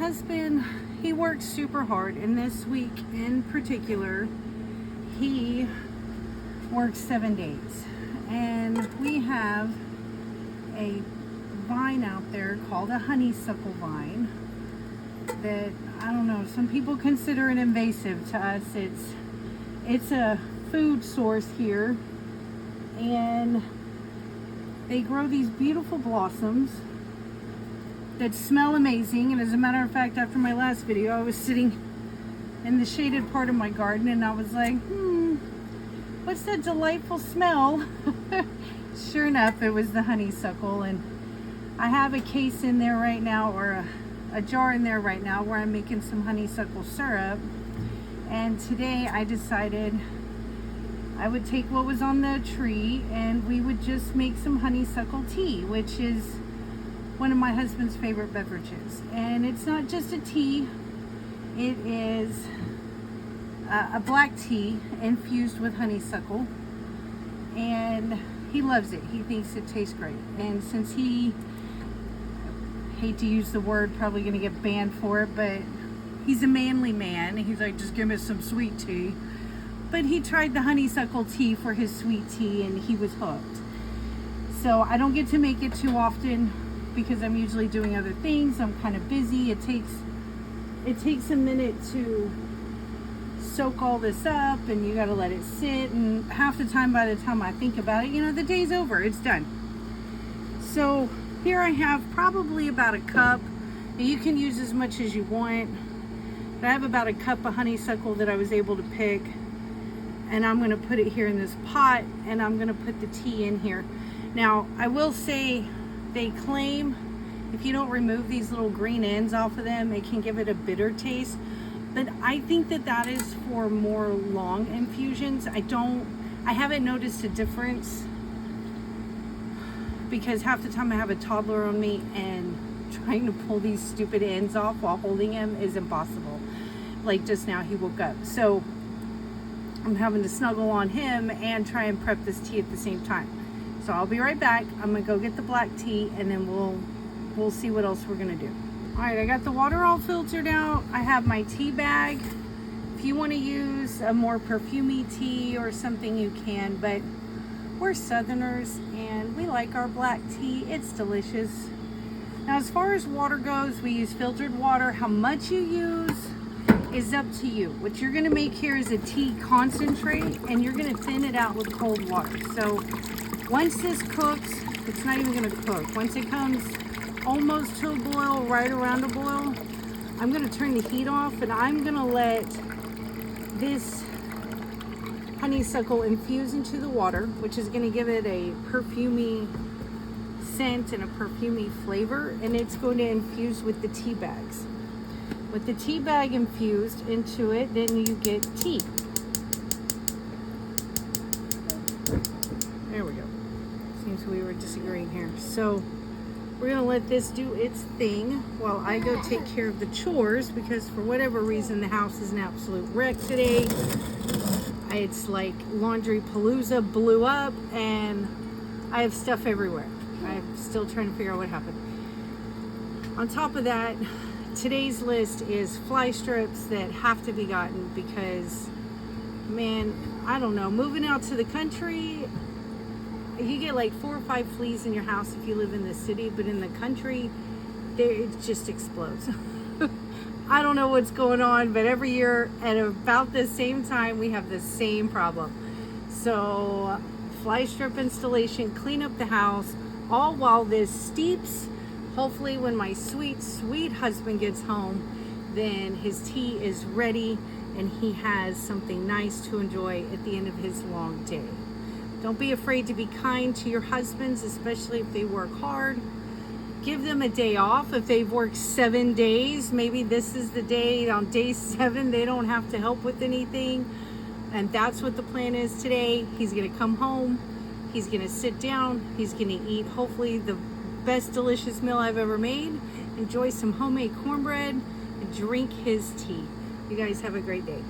husband, he works super hard, and this week in particular, he works 7 days. And we have a vine out there called a honeysuckle vine that, I don't know, some people consider it invasive. To us, it's a food source here, and they grow these beautiful blossoms that smell amazing. And as a matter of fact, after my last video, I was sitting in the shaded part of my garden and I was like, what's that delightful smell? Sure enough, it was the honeysuckle. And I have a case in there right now, or a jar in there right now, where I'm making some honeysuckle syrup. And today I decided I would take what was on the tree and we would just make some honeysuckle tea, which is one of my husband's favorite beverages. And it's not just a tea, it is a black tea infused with honeysuckle, and he loves it. He thinks it tastes great. And since he, hate to use the word, probably gonna get banned for it, but he's a manly man. He's like, just give me some sweet tea. But he tried the honeysuckle tea for his sweet tea and he was hooked. So I don't get to make it too often because I'm usually doing other things. I'm kind of busy. It takes a minute to soak all this up, and you got to let it sit, and half the time, by the time I think about it, you know, the day's over, it's done. So here I have probably about a cup. You can use as much as you want, but I have about a cup of honeysuckle that I was able to pick, and I'm going to put it here in this pot, and I'm going to put the tea in here. Now I will say, they claim if you don't remove these little green ends off of them, it can give it a bitter taste. But I think that is for more long infusions. I haven't noticed a difference, because half the time I have a toddler on me and trying to pull these stupid ends off while holding him is impossible. Like just now, he woke up. So I'm having to snuggle on him and try and prep this tea at the same time. So I'll be right back. I'm gonna go get the black tea, and then we'll see what else we're gonna do. All right, I got the water all filtered out. I have my tea bag. If you want to use a more perfumey tea or something, you can, but we're Southerners and we like our black tea. It's delicious. Now, as far as water goes, we use filtered water. How much you use is up to you. What you're gonna make here is a tea concentrate, and you're gonna thin it out with cold water. So once this cooks, it's not even gonna cook. Once it comes almost to a boil, right around a boil, I'm gonna turn the heat off, and I'm gonna let this honeysuckle infuse into the water, which is gonna give it a perfumey scent and a perfumey flavor, and it's going to infuse with the tea bags. With the tea bag infused into it, then you get tea. There we go. Seems we were disagreeing here. So we're gonna let this do its thing while I go take care of the chores, because for whatever reason the house is an absolute wreck today. It's like laundry palooza blew up, and I have stuff everywhere. I'm still trying to figure out what happened. On top of that, today's list is fly strips that have to be gotten, because, man, I don't know, moving out to the country, you get like 4 or 5 fleas in your house if you live in the city, but in the country, it just explodes. I don't know what's going on, but every year at about the same time, we have the same problem. So fly strip installation, clean up the house, all while this steeps. Hopefully when my sweet, sweet husband gets home, then his tea is ready and he has something nice to enjoy at the end of his long day. Don't be afraid to be kind to your husbands, especially if they work hard. Give them a day off. If they've worked 7 days, maybe this is the day, on day 7, they don't have to help with anything. And that's what the plan is today. He's gonna come home, he's gonna sit down, he's gonna eat hopefully the best delicious meal I've ever made, enjoy some homemade cornbread, and drink his tea. You guys have a great day.